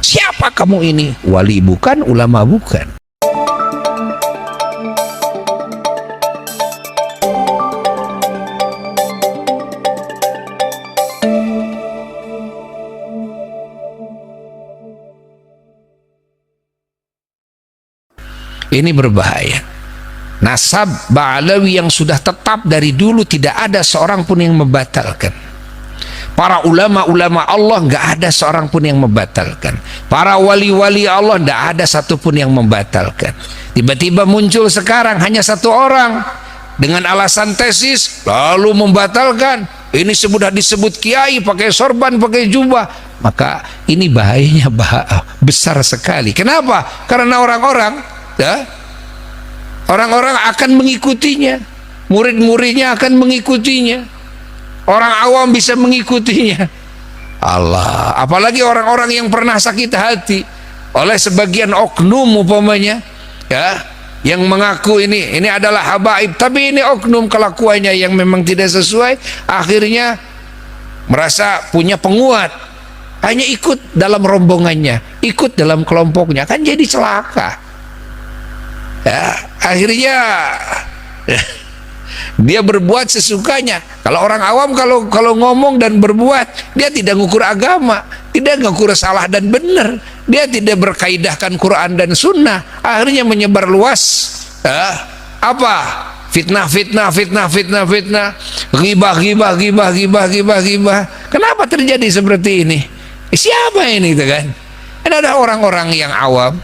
Siapa kamu ini? Wali bukan, ulama bukan. Ini berbahaya. Nasab Ba'alawi yang sudah tetap dari dulu, tidak ada seorang pun yang membatalkan. Para ulama-ulama Allah nggak ada seorang pun yang membatalkan. Para wali-wali Allah nggak ada satu pun yang membatalkan. Tiba-tiba muncul sekarang hanya satu orang dengan alasan tesis lalu membatalkan. Ini sudah disebut kiai pakai sorban, pakai jubah. Maka ini bahayanya besar sekali. Kenapa? Karena orang-orang akan mengikutinya, murid-muridnya akan mengikutinya, orang awam bisa mengikutinya. Allah, apalagi orang-orang yang pernah sakit hati oleh sebagian oknum umpamanya, ya, yang mengaku ini adalah habaib, tapi ini oknum kelakuannya yang memang tidak sesuai, akhirnya merasa punya penguat, hanya ikut dalam rombongannya, ikut dalam kelompoknya, kan jadi celaka. Ya, akhirnya dia berbuat sesukanya. Kalau orang awam kalau ngomong dan berbuat, dia tidak ngukur agama, tidak ngukur salah dan benar, dia tidak berkaidahkan Quran dan Sunnah, akhirnya menyebar luas apa? Fitnah, ghibah. Kenapa terjadi seperti ini? Siapa ini itu kan? Ini ada orang-orang yang awam,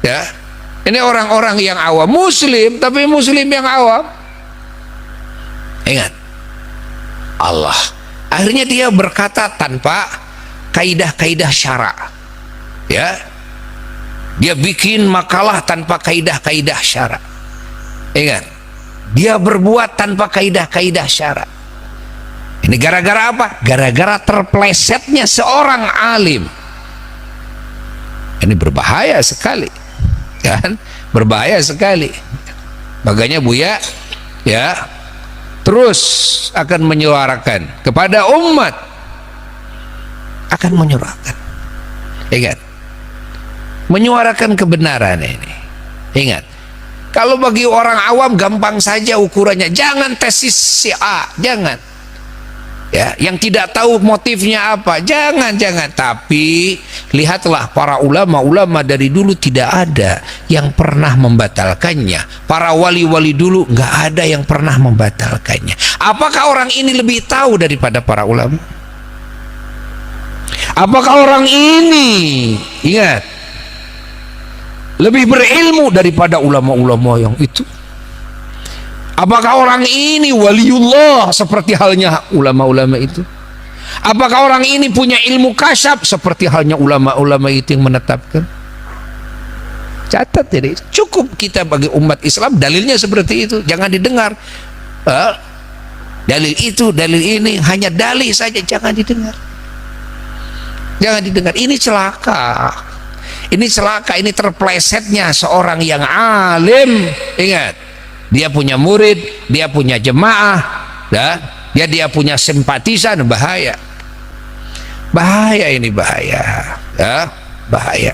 ya. Ini orang-orang yang awam, muslim, tapi muslim yang awam. Ingat, Allah. Akhirnya dia berkata tanpa kaidah-kaidah syara. Ya. Dia bikin makalah tanpa kaidah-kaidah syara. Ingat, dia berbuat tanpa kaidah-kaidah syara. Ini gara-gara apa? Gara-gara terplesetnya seorang alim. Ini berbahaya sekali. Kan berbahaya sekali. Makanya Buya ya terus akan menyuarakan kepada umat, akan menyuarakan, ingat, menyuarakan kebenaran ini. Ingat, kalau bagi orang awam gampang saja ukurannya, jangan tesis si A, jangan, ya, yang tidak tahu motifnya apa, jangan. Tapi lihatlah para ulama dari dulu tidak ada yang pernah membatalkannya. Para wali-wali dulu nggak ada yang pernah membatalkannya. Apakah orang ini lebih tahu daripada para ulama? Apakah orang ini, ingat, lebih berilmu daripada ulama-ulama yang itu? Apakah orang ini waliullah seperti halnya ulama-ulama itu? Apakah orang ini punya ilmu kasyaf seperti halnya ulama-ulama itu yang menetapkan? Catat ini, cukup kita bagi umat Islam dalilnya seperti itu, jangan didengar. Dalil itu, dalil ini, hanya dalil saja, jangan didengar. Jangan didengar, ini celaka. Ini celaka, ini terplesetnya seorang yang alim. Ingat, dia punya murid, dia punya jemaah, dia punya simpatisan. Bahaya, bahaya ini, bahaya, ya, bahaya.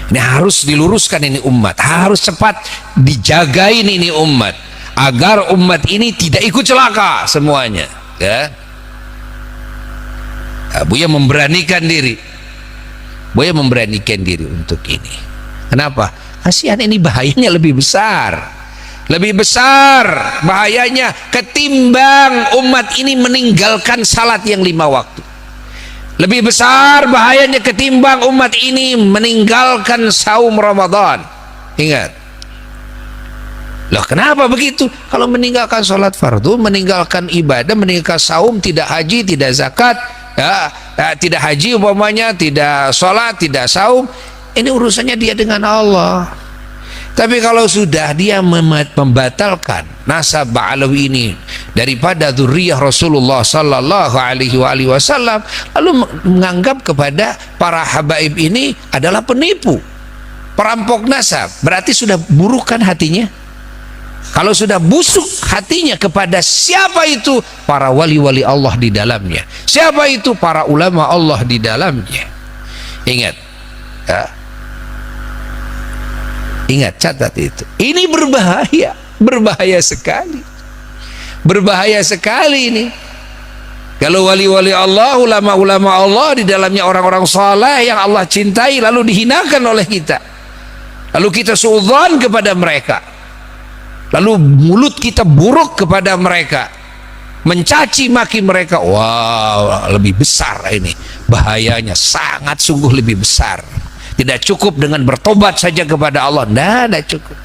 Ini harus diluruskan ini umat, harus cepat dijagain ini umat, agar umat ini tidak ikut celaka semuanya. Ya, Buya memberanikan diri, Buya memberanikan diri untuk ini. Kenapa? Kasihan, ini bahayanya lebih besar bahayanya ketimbang umat ini meninggalkan salat yang 5 waktu. Lebih besar bahayanya ketimbang umat ini meninggalkan saum Ramadan. Ingat, loh, kenapa begitu? Kalau meninggalkan salat fardu, meninggalkan ibadah, meninggalkan saum, tidak haji, tidak zakat, tidak haji umpamanya, tidak salat, tidak saum, ini urusannya dia dengan Allah. Tapi kalau sudah dia membatalkan nasab Ba'alawi ini daripada dzurriyyah Rasulullah sallallahu alaihi wasallam, lalu menganggap kepada para habaib ini adalah penipu, perampok nasab, berarti sudah buruk kan hatinya. Kalau sudah busuk hatinya kepada siapa itu? Para wali-wali Allah di dalamnya. Siapa itu? Para ulama Allah di dalamnya. Ingat, ya. Ingat, catat itu. Ini berbahaya, berbahaya sekali, berbahaya sekali ini. Kalau wali-wali Allah, ulama-ulama Allah, di dalamnya orang-orang saleh yang Allah cintai, lalu dihinakan oleh kita, lalu kita suudzon kepada mereka, lalu mulut kita buruk kepada mereka, mencaci maki mereka. Wow, lebih besar ini bahayanya, sangat sungguh lebih besar. Tidak cukup dengan bertobat saja kepada Allah, tidak cukup,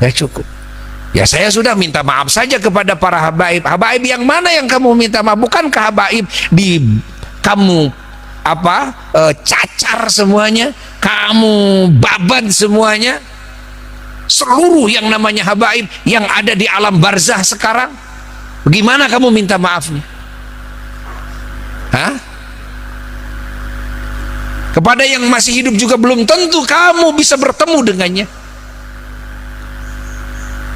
tidak cukup. Ya, saya sudah minta maaf saja kepada para habaib. Habaib yang mana yang kamu minta maaf? Bukankah habaib di kamu cacar semuanya, kamu baban semuanya, seluruh yang namanya habaib yang ada di alam barzah sekarang? Bagaimana kamu minta maafnya? Hah? Kepada yang masih hidup juga belum tentu kamu bisa bertemu dengannya.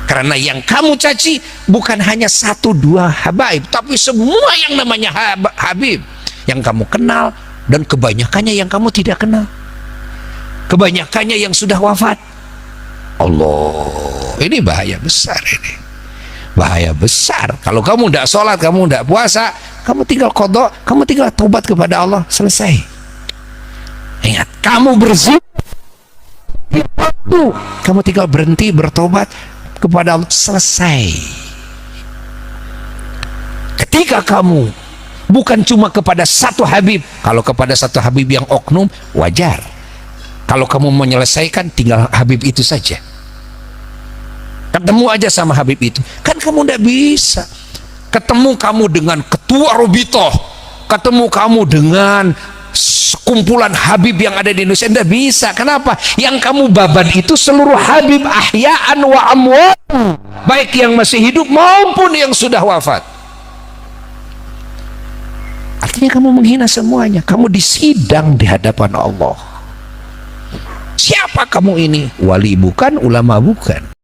Karena yang kamu caci bukan hanya satu dua habaib, tapi semua yang namanya habib yang kamu kenal, dan kebanyakannya yang kamu tidak kenal, kebanyakannya yang sudah wafat. Allah, ini bahaya besar, ini bahaya besar. Kalau kamu tidak sholat, kamu tidak puasa, kamu tinggal qadha, kamu tinggal taubat kepada Allah, selesai. Ingat, kamu berzina, kamu tinggal berhenti bertobat kepada Allah, selesai. Ketika kamu bukan cuma kepada satu habib, kalau kepada satu habib yang oknum wajar, kalau kamu menyelesaikan tinggal habib itu saja, ketemu aja sama habib itu, kan kamu tidak bisa. Ketemu kamu dengan ketua Robitoh, ketemu kamu dengan sekumpulan habib yang ada di Indonesia, tidak bisa. Kenapa? Yang kamu babat itu seluruh habib ahya'an wa amwat, baik yang masih hidup maupun yang sudah wafat. Artinya kamu menghina semuanya. Kamu disidang di hadapan Allah. Siapa kamu ini? Wali bukan, ulama bukan.